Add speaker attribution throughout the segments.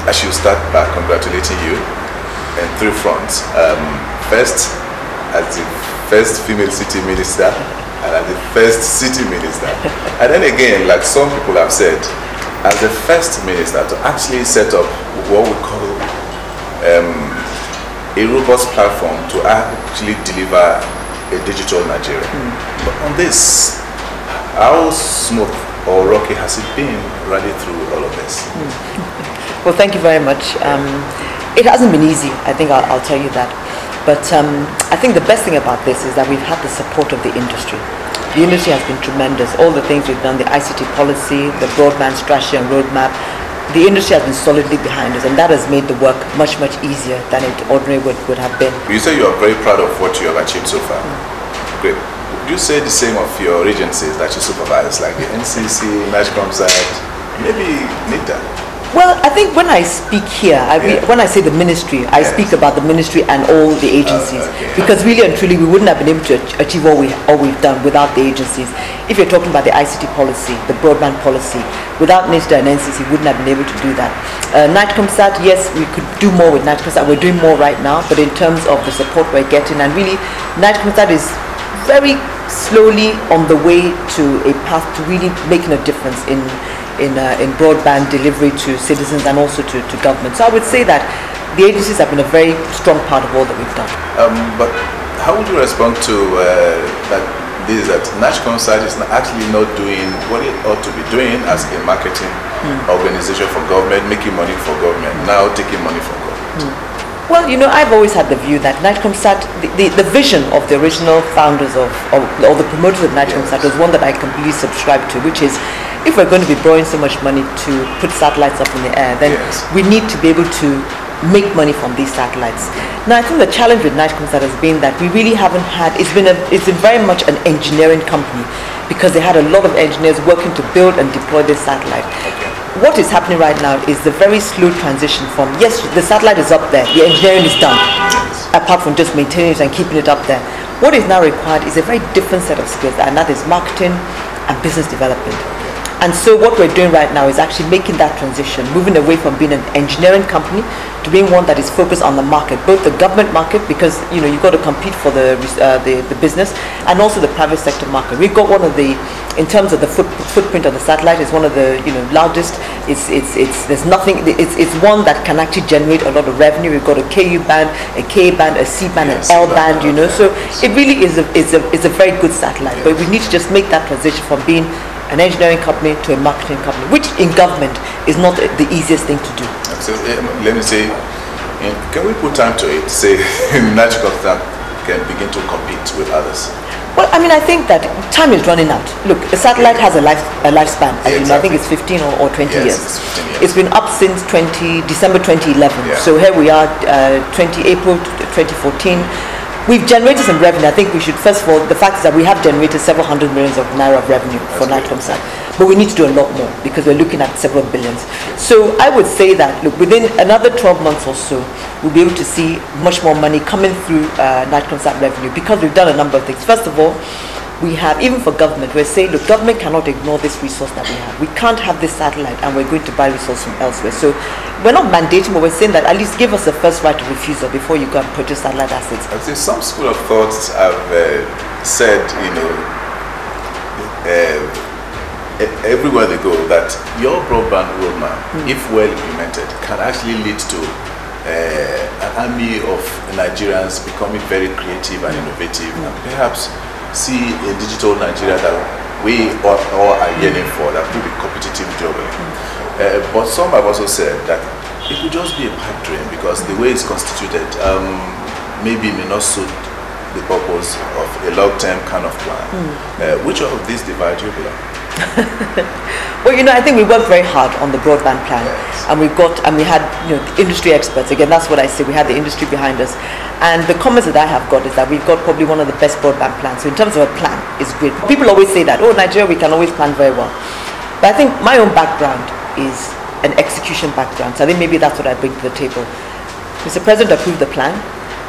Speaker 1: I should start by congratulating you in three fronts. First, as the first female city minister, and as the first city minister. And then again, like some people have said, as the first minister to actually set up what we call a robust platform to actually deliver a digital Nigeria. But on this, how smooth or rocky has it been running through all of this?
Speaker 2: Well, thank you very much. It hasn't been easy, I think I'll tell you that. But I think the best thing about this is that we've had the support of the industry. The industry has been tremendous. All the things we've done, the ICT policy, the broadband strategy and roadmap, the industry has been solidly behind us, and that has made the work much, much easier than it ordinarily would have been.
Speaker 1: You say you are very proud of what you have achieved so far. Great. Would you say the same of your agencies that you supervise, like the NCC, NASHCOMSAT, maybe NIDA?
Speaker 2: Well, I think when I speak here, when I say the ministry, I speak about the ministry and all the agencies, because really and truly we wouldn't have been able to achieve all we've done without the agencies. If you're talking about the ICT policy, the broadband policy, without NISDA and NCC, we wouldn't have been able to do that. NATCOMSAT, yes, we could do more with NATCOMSAT. We're doing more right now, but in terms of the support we're getting, and really, NATCOMSAT is very slowly on the way to a path to really making a difference in broadband delivery to citizens and also to government. So I would say that the agencies have been a very strong part of all that we've done.
Speaker 1: But how would you respond to that NASHCOMSAT is actually not doing what it ought to be doing as a marketing organization for government, making money for government, now taking money from government?
Speaker 2: Well, you know, I've always had the view that NATCOMSAT, the vision of the original founders or the promoters of NATCOMSAT was one that I completely subscribe to, which is, if we're going to be borrowing so much money to put satellites up in the air, then we need to be able to make money from these satellites. Now, I think the challenge with NATCOMSAT has been that we really haven't had, it's been very much an engineering company, because they had a lot of engineers working to build and deploy this satellite. What is happening right now is the very slow transition from, yes, the satellite is up there, the engineering is done, apart from just maintaining it and keeping it up there. What is now required is a very different set of skills, and that is marketing and business development. And so what we're doing right now is actually making that transition, moving away from being an engineering company to being one that is focused on the market, both the government market, because you know you've got to compete for the business, and also the private sector market. We've got one of the, in terms of the footprint of the satellite, is one of the largest. It's one that can actually generate a lot of revenue. We've got a KU band, a Ka band, a C band, an L band. So it really is a very good satellite. But we need to just make that transition from being an engineering company to a marketing company, which in government is not the easiest thing to do.
Speaker 1: So, let me say, can we put time to it? Say, NATCOMSAT can begin to compete with others.
Speaker 2: Well, I mean, I think that time is running out. Look, a satellite has a lifespan. I think it's 15 or 20 years.
Speaker 1: It's 15 years.
Speaker 2: It's been up since December 2011. So here we are, April 2014. We've generated some revenue. I think we should, first of all, the fact is that we have generated several hundred millions of naira of revenue for NATCOMSAT. But we need to do a lot more, because we're looking at several billions. So I would say that, look, within another 12 months or so, we'll be able to see much more money coming through NATCOMSAT revenue, because we've done a number of things. First of all, we have, even for government, we're saying, look, government cannot ignore this resource that we have. We can't have this satellite and we're going to buy resources from elsewhere. So we're not mandating, but we're saying that at least give us the first right of refusal before you go and purchase satellite assets.
Speaker 1: I think some school of thoughts have said, everywhere they go, that your broadband roadmap, if well implemented, can actually lead to an army of Nigerians becoming very creative and innovative, and perhaps see a digital Nigeria that we all are yearning for, that will be competitive globally. But some have also said that it could just be a pipe dream, because the way it's constituted maybe may not suit the purpose of a long-term kind of plan. Which of these divide you belong?
Speaker 2: Well, I think we worked very hard on the broadband plan, and we had industry experts. Again, that's what I say. We had the industry behind us, and the comments that I have got is that we've got probably one of the best broadband plans. So in terms of a plan, it's great. People always say that, oh, Nigeria, we can always plan very well. But I think my own background is an execution background. So I think maybe that's what I bring to the table. Mr. President approved the plan,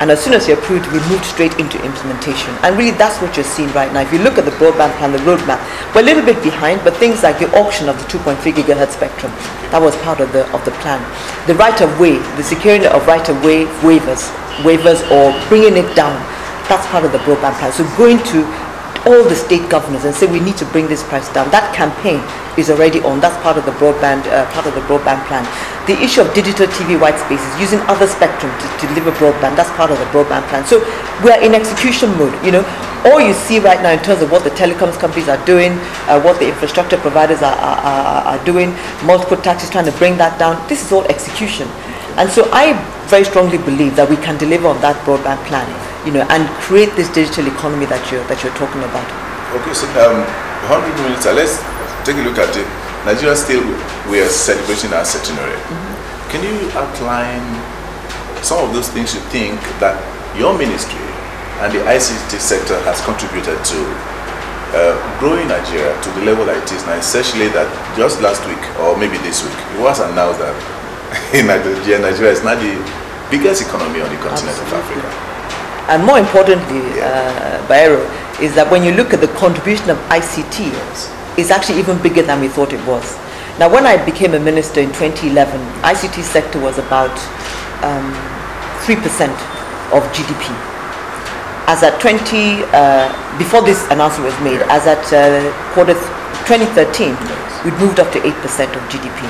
Speaker 2: and as soon as he approved, we moved straight into implementation. And really, that's what you're seeing right now. If you look at the broadband plan, the roadmap, We're a little bit behind, but things like the auction of the 2.3 gigahertz spectrum, that was part of the plan. The right of way, the securing of right of way waivers or bringing it down, that's part of the broadband plan. So going to all the state governors and say we need to bring this price down. That campaign is already on. That's part of the broadband plan. The issue of digital TV white spaces, using other spectrum to deliver broadband, that's part of the broadband plan. So we are in execution mode. All you see right now in terms of what the telecoms companies are doing, what the infrastructure providers are doing, multiple taxes trying to bring that down. This is all execution, and so I very strongly believe that we can deliver on that broadband plan. And create this digital economy that you're talking about.
Speaker 1: Okay, so 100 minutes. Let's take a look at it. Nigeria still, we are celebrating our centenary. Can you outline some of those things you think that your ministry and the ICT sector has contributed to growing Nigeria to the level that it is now? Essentially, that just last week or maybe this week, it was announced that in Nigeria is now the biggest economy on the continent of Africa.
Speaker 2: And more importantly, Bayero, is that when you look at the contribution of ICT, it's actually even bigger than we thought it was. Now, when I became a minister in 2011, ICT sector was about 3% of GDP. As at before this announcement was made, as at quarter 2013, we'd moved up to 8% of GDP.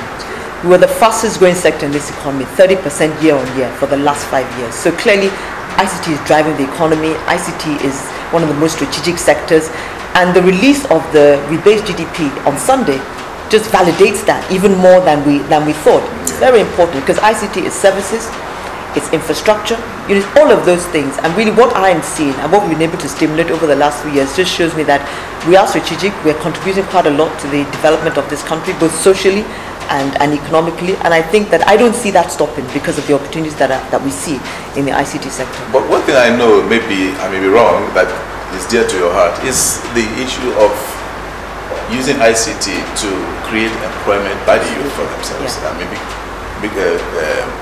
Speaker 2: We were the fastest growing sector in this economy, 30% year on year for the last 5 years. So clearly, ICT is driving the economy. ICT is one of the most strategic sectors. And the release of the rebased GDP on Sunday just validates that even more than we thought. It's very important because ICT is services, it's infrastructure, all of those things. And really what I'm seeing and what we've been able to stimulate over the last 3 years just shows me that we are strategic. We're contributing quite a lot to the development of this country, both socially and economically, and I think that I don't see that stopping because of the opportunities that we see in the ICT sector.
Speaker 1: But one thing I know, maybe I may be wrong, that is dear to your heart, is the issue of using ICT to create employment by the youth for themselves.
Speaker 2: Yeah.
Speaker 1: Maybe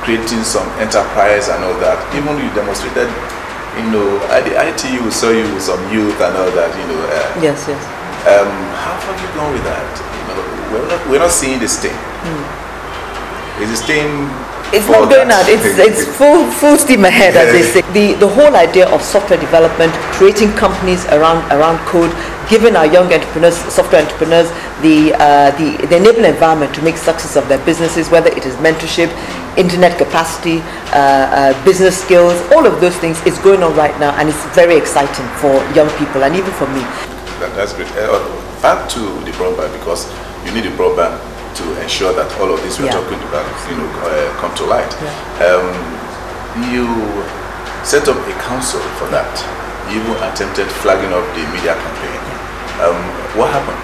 Speaker 1: creating some enterprise and all that. Even you demonstrated, at the ITU, we saw you with some youth and all that.
Speaker 2: Yes.
Speaker 1: How have you gone with that? We're not seeing this thing. Is this thing?
Speaker 2: It's not going out. It's full steam ahead, as they say. The whole idea of software development, creating companies around code, giving our young entrepreneurs, software entrepreneurs, the enabling environment to make success of their businesses, whether it is mentorship, internet capacity, business skills, all of those things is going on right now, and it's very exciting for young people and even for me.
Speaker 1: That's great. Back to the broadband, because you need a broadband to ensure that all of this we're talking about, come to light. You set up a council for that. You even attempted flagging up the media campaign. What happened?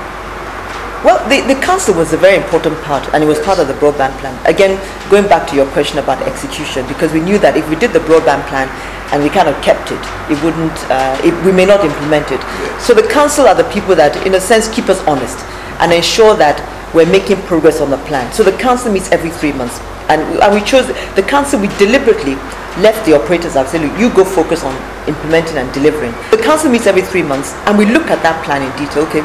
Speaker 2: Well, the council was a very important part, and it was part of the broadband plan. Again, going back to your question about execution, because we knew that if we did the broadband plan and we kind of kept it, we may not implement it.
Speaker 1: Yes.
Speaker 2: So the council are the people that, in a sense, keep us honest and ensure that we're making progress on the plan. So the council meets every 3 months, and we chose the council. We deliberately left the operators out, say, look, you go focus on implementing and delivering. The council meets every 3 months, and we look at that plan in detail. Okay,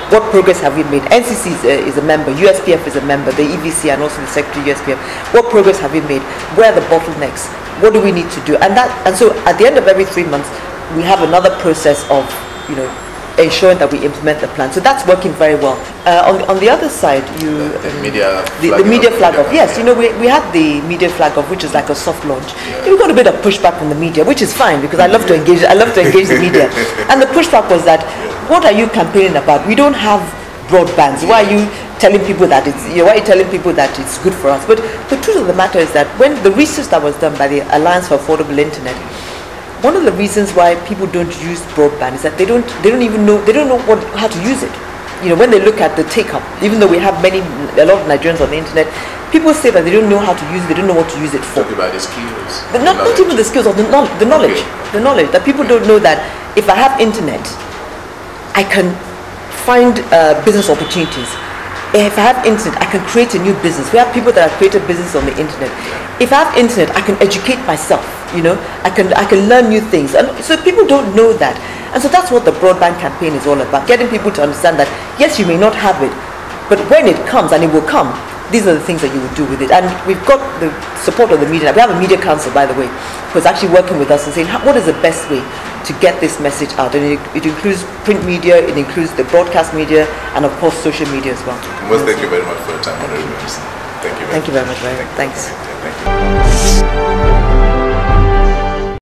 Speaker 2: what progress have we made? NCC is a member, USPF is a member, the EVC and also the Secretary USPF. What progress have we made? Where are the bottlenecks? What do we need to do? And so at the end of every 3 months, we have another process of, ensuring that we implement the plan. So that's working very well. On the other side,
Speaker 1: the media
Speaker 2: flag off. Yes, we had the media flag off, which is like a soft launch. We got a bit of pushback from the media, which is fine because I love to engage the media. And the pushback was that, what are you campaigning about? We don't have broadbands. Why are you telling people that it's good for us? But the truth of the matter is that when the research that was done by the Alliance for Affordable Internet, one of the reasons why people don't use broadband is that they don't know how to use it. When they look at the take-up, even though we have a lot of Nigerians on the internet, people say that they don't know how to use it, they don't know what to use it for.
Speaker 1: Talk about the skills.
Speaker 2: Not even the skills, or the knowledge. Okay. The knowledge that people don't know that if I have internet, I can find business opportunities. If I have internet, I can create a new business. We have people that have created business on the internet. If I have internet, I can educate myself. you know, I can learn new things. And so people don't know that. And so that's what the broadband campaign is all about, getting people to understand that, yes, you may not have it, but when it comes, and it will come, these are the things that you would do with it. And we've got the support of the media. We have a media council, by the way, who's actually working with us and saying, what is the best way to get this message out? And it includes print media, it includes the broadcast media, and of course social media as well.
Speaker 1: Most thank you very much for your time. Thank you very much.
Speaker 2: Thank you very much, Ray. Thanks.
Speaker 1: Thank you.